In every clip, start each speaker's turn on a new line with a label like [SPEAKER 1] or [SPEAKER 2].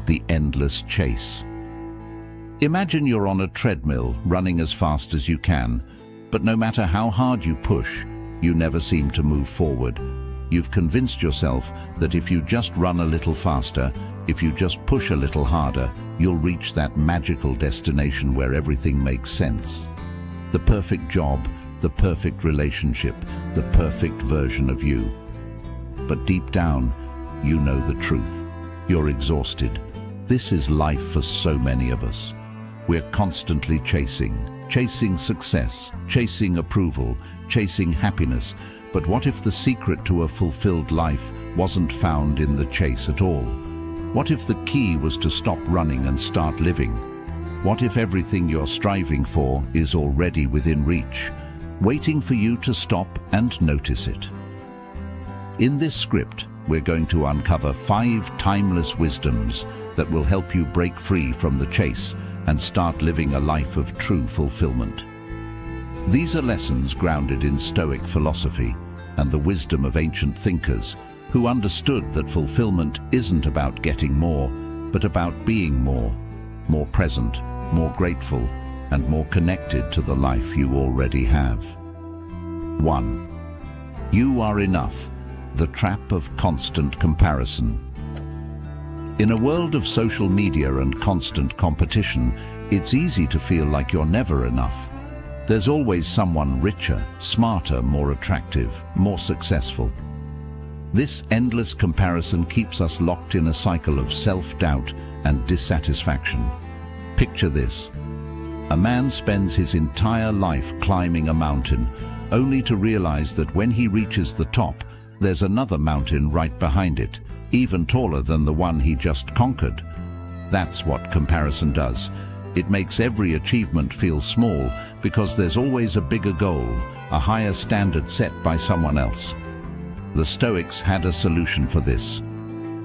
[SPEAKER 1] the endless chase. Imagine you're on a treadmill, running as fast as you can, but no matter how hard you push, you never seem to move forward. You've convinced yourself that if you just run a little faster, if you just push a little harder, you'll reach that magical destination where everything makes sense. The perfect job, the perfect relationship, the perfect version of you. But deep down, you know the truth. You're exhausted. This is life for so many of us. We're constantly chasing success, chasing approval, chasing happiness. But what if the secret to a fulfilled life wasn't found in the chase at all? What if the key was to stop running and start living? What if everything you're striving for is already within reach, waiting for you to stop and notice it? In this script, we're going to uncover 5 timeless wisdoms that will help you break free from the chase and start living a life of true fulfillment. These are lessons grounded in Stoic philosophy and the wisdom of ancient thinkers who understood that fulfillment isn't about getting more, but about being more present, more grateful, and more connected to the life you already have. 1. You are enough, the trap of constant comparison. In a world of social media and constant competition, it's easy to feel like you're never enough. There's always someone richer, smarter, more attractive, more successful. This endless comparison keeps us locked in a cycle of self-doubt and dissatisfaction. Picture this. A man spends his entire life climbing a mountain, only to realize that when he reaches the top, there's another mountain right behind it, even taller than the one he just conquered. That's what comparison does. It makes every achievement feel small because there's always a bigger goal, a higher standard set by someone else. The Stoics had a solution for this.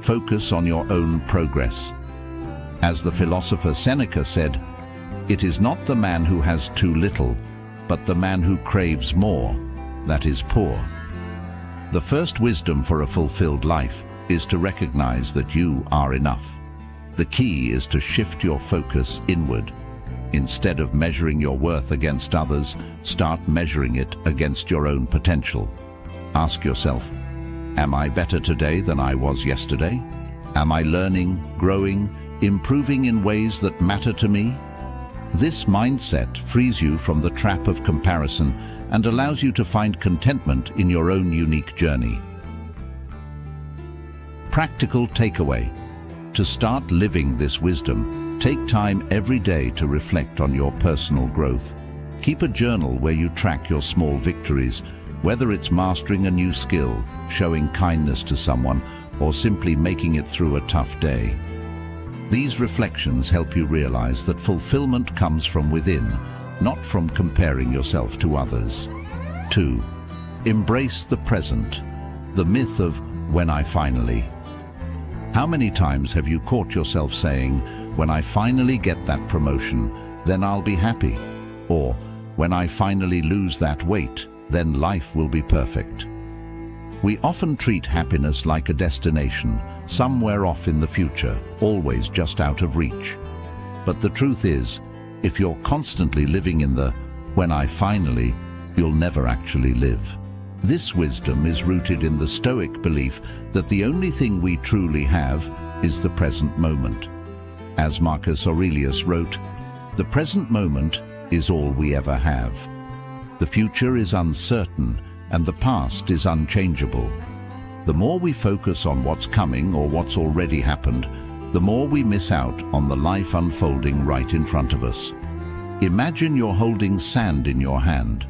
[SPEAKER 1] Focus on your own progress. As the philosopher Seneca said, "It is not the man who has too little, but the man who craves more, that is poor." The first wisdom for a fulfilled life is to recognize that you are enough. The key is to shift your focus inward. Instead of measuring your worth against others, start measuring it against your own potential. Ask yourself, am I better today than I was yesterday? Am I learning, growing, improving in ways that matter to me? This mindset frees you from the trap of comparison and allows you to find contentment in your own unique journey. Practical takeaway. To start living this wisdom, take time every day to reflect on your personal growth. Keep a journal where you track your small victories, whether it's mastering a new skill, showing kindness to someone, or simply making it through a tough day. These reflections help you realize that fulfillment comes from within, not from comparing yourself to others. 2. Embrace the present. The myth of when I finally. How many times have you caught yourself saying, when I finally get that promotion, then I'll be happy? Or, when I finally lose that weight, then life will be perfect. We often treat happiness like a destination, somewhere off in the future, always just out of reach. But the truth is, if you're constantly living in the when I finally, you'll never actually live. This wisdom is rooted in the Stoic belief that the only thing we truly have is the present moment. As Marcus Aurelius wrote, "The present moment is all we ever have. The future is uncertain and the past is unchangeable." The more we focus on what's coming or what's already happened, the more we miss out on the life unfolding right in front of us. Imagine you're holding sand in your hand.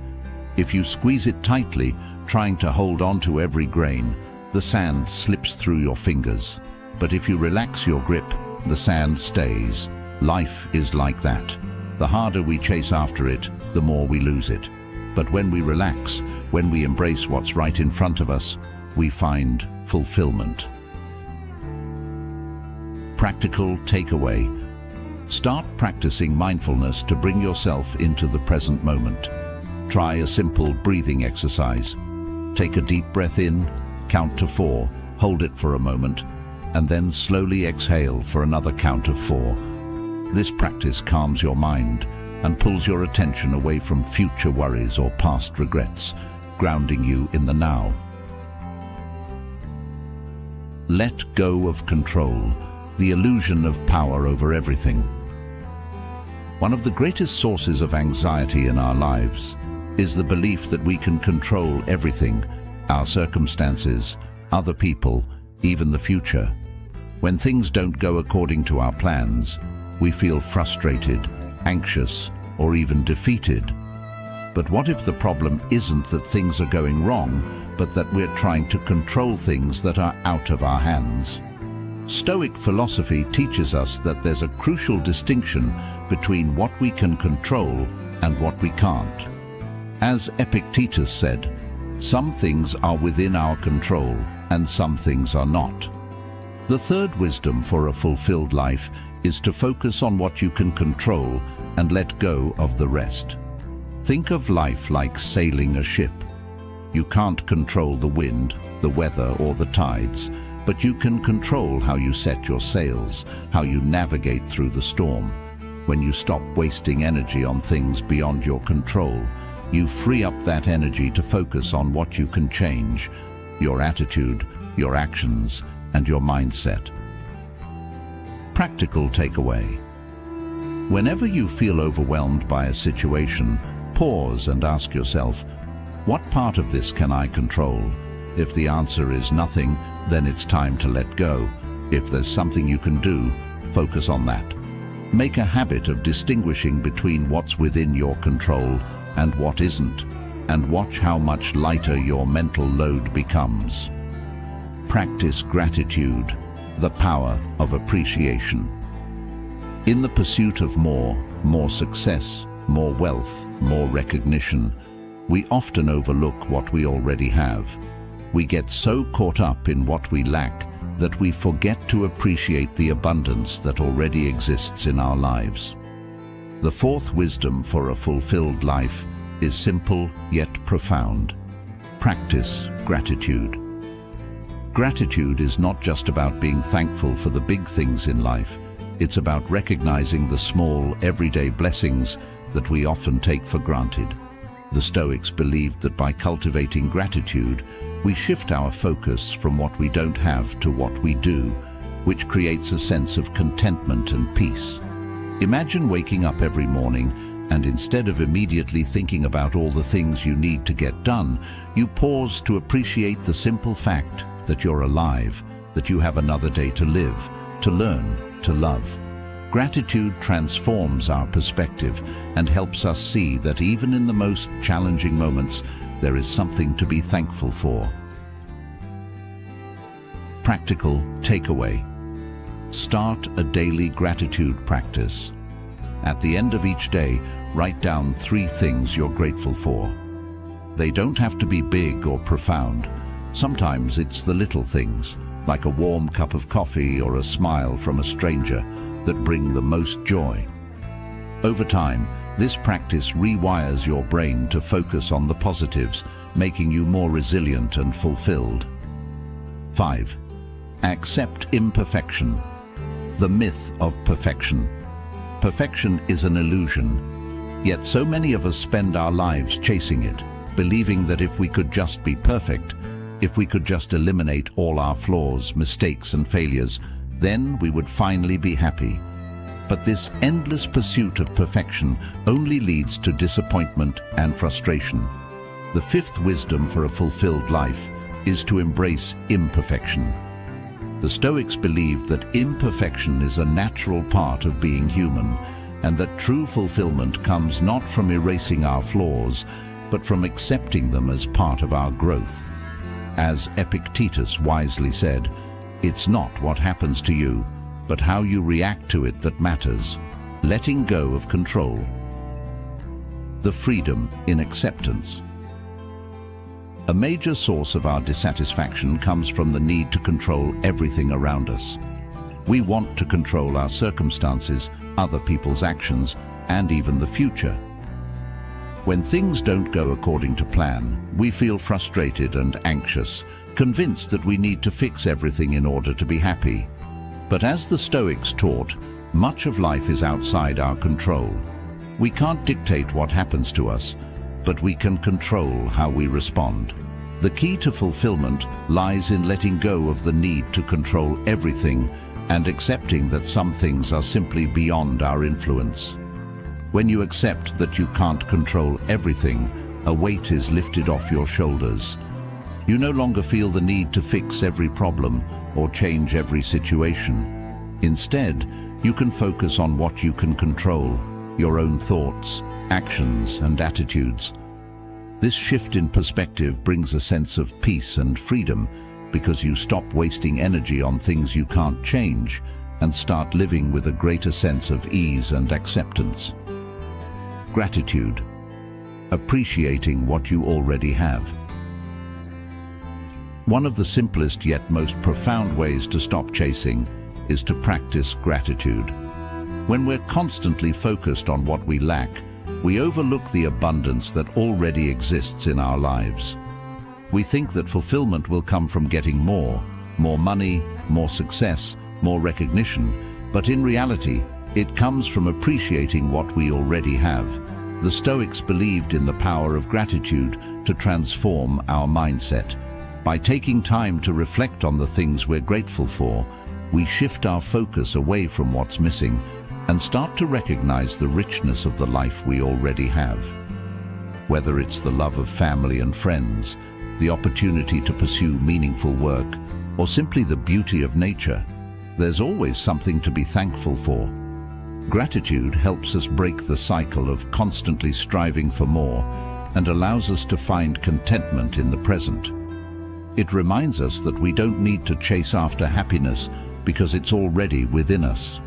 [SPEAKER 1] If you squeeze it tightly, trying to hold on to every grain, the sand slips through your fingers. But if you relax your grip, the sand stays. Life is like that. The harder we chase after it, the more we lose it. But when we relax, when we embrace what's right in front of us, we find fulfillment. Practical takeaway. Start practicing mindfulness to bring yourself into the present moment. Try a simple breathing exercise. Take a deep breath in, count to 4, hold it for a moment, and then slowly exhale for another count of 4. This practice calms your mind and pulls your attention away from future worries or past regrets, grounding you in the now. Let go of control, the illusion of power over everything. One of the greatest sources of anxiety in our lives is the belief that we can control everything, our circumstances, other people, even the future. When things don't go according to our plans, we feel frustrated, anxious, or even defeated. But what if the problem isn't that things are going wrong, but that we're trying to control things that are out of our hands? Stoic philosophy teaches us that there's a crucial distinction between what we can control and what we can't. As Epictetus said, some things are within our control and some things are not. The third wisdom for a fulfilled life is to focus on what you can control and let go of the rest. Think of life like sailing a ship. You can't control the wind, the weather, or the tides, but you can control how you set your sails, how you navigate through the storm. When you stop wasting energy on things beyond your control, you free up that energy to focus on what you can change: your attitude, your actions, and your mindset. Practical takeaway. Whenever you feel overwhelmed by a situation, pause and ask yourself, what part of this can I control? If the answer is nothing, then it's time to let go. If there's something you can do, focus on that. Make a habit of distinguishing between what's within your control and what isn't, and watch how much lighter your mental load becomes. Practice gratitude, the power of appreciation. In the pursuit of more success, more wealth, more recognition, we often overlook what we already have. We get so caught up in what we lack that we forget to appreciate the abundance that already exists in our lives. The fourth wisdom for a fulfilled life is simple yet profound. Practice gratitude. Gratitude is not just about being thankful for the big things in life. It's about recognizing the small, everyday blessings that we often take for granted. The Stoics believed that by cultivating gratitude, we shift our focus from what we don't have to what we do, which creates a sense of contentment and peace. Imagine waking up every morning and instead of immediately thinking about all the things you need to get done, you pause to appreciate the simple fact that you're alive, that you have another day to live, to learn, to love. Gratitude transforms our perspective and helps us see that even in the most challenging moments, there is something to be thankful for. Practical takeaway. Start a daily gratitude practice. At the end of each day, write down 3 things you're grateful for. They don't have to be big or profound. Sometimes it's the little things, like a warm cup of coffee or a smile from a stranger, that bring the most joy. Over time, this practice rewires your brain to focus on the positives, making you more resilient and fulfilled. 5. Accept imperfection. The myth of perfection. Perfection is an illusion, yet so many of us spend our lives chasing it, believing that if we could just be perfect, if we could just eliminate all our flaws, mistakes, and failures, then we would finally be happy. But this endless pursuit of perfection only leads to disappointment and frustration. The fifth wisdom for a fulfilled life is to embrace imperfection. The Stoics believed that imperfection is a natural part of being human, and that true fulfillment comes not from erasing our flaws, but from accepting them as part of our growth. As Epictetus wisely said, "It's not what happens to you, but how you react to it that matters." Letting go of control. The freedom in acceptance. A major source of our dissatisfaction comes from the need to control everything around us. We want to control our circumstances, other people's actions, and even the future. When things don't go according to plan, we feel frustrated and anxious, convinced that we need to fix everything in order to be happy. But as the Stoics taught, much of life is outside our control. We can't dictate what happens to us, but we can control how we respond. The key to fulfillment lies in letting go of the need to control everything and accepting that some things are simply beyond our influence. When you accept that you can't control everything, a weight is lifted off your shoulders. You no longer feel the need to fix every problem or change every situation. Instead, you can focus on what you can control, your own thoughts, actions, and attitudes. This shift in perspective brings a sense of peace and freedom because you stop wasting energy on things you can't change and start living with a greater sense of ease and acceptance. Gratitude. Appreciating what you already have. One of the simplest yet most profound ways to stop chasing is to practice gratitude. When we're constantly focused on what we lack, we overlook the abundance that already exists in our lives. We think that fulfillment will come from getting more money, more success, more recognition, but in reality, it comes from appreciating what we already have. The Stoics believed in the power of gratitude to transform our mindset. By taking time to reflect on the things we're grateful for, we shift our focus away from what's missing and start to recognize the richness of the life we already have. Whether it's the love of family and friends, the opportunity to pursue meaningful work, or simply the beauty of nature, there's always something to be thankful for. Gratitude helps us break the cycle of constantly striving for more and allows us to find contentment in the present. It reminds us that we don't need to chase after happiness because it's already within us.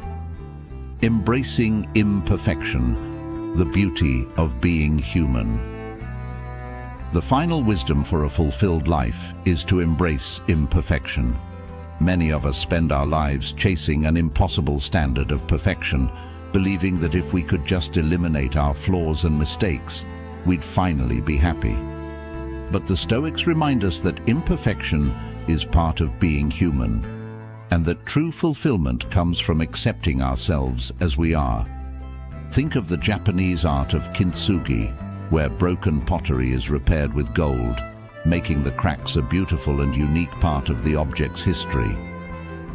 [SPEAKER 1] Embracing imperfection, the beauty of being human. The final wisdom for a fulfilled life is to embrace imperfection. Many of us spend our lives chasing an impossible standard of perfection, believing that if we could just eliminate our flaws and mistakes, we'd finally be happy. But the Stoics remind us that imperfection is part of being human, and that true fulfillment comes from accepting ourselves as we are. Think of the Japanese art of kintsugi, where broken pottery is repaired with gold, making the cracks a beautiful and unique part of the object's history.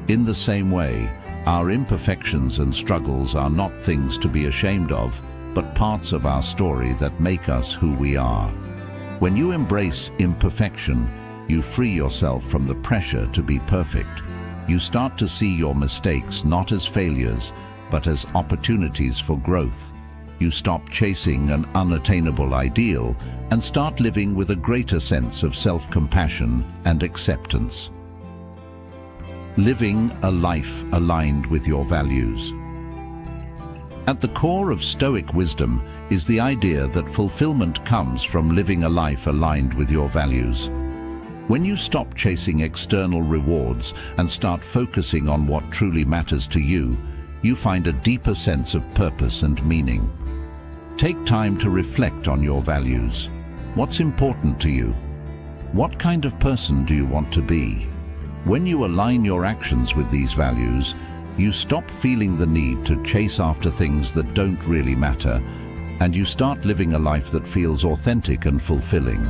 [SPEAKER 1] In the same way, our imperfections and struggles are not things to be ashamed of, but parts of our story that make us who we are. When you embrace imperfection, you free yourself from the pressure to be perfect. You start to see your mistakes not as failures, but as opportunities for growth. You stop chasing an unattainable ideal and start living with a greater sense of self-compassion and acceptance. Living a life aligned with your values. At the core of Stoic wisdom is the idea that fulfillment comes from living a life aligned with your values. When you stop chasing external rewards and start focusing on what truly matters to you, you find a deeper sense of purpose and meaning. Take time to reflect on your values. What's important to you? What kind of person do you want to be? When you align your actions with these values, you stop feeling the need to chase after things that don't really matter, and you start living a life that feels authentic and fulfilling.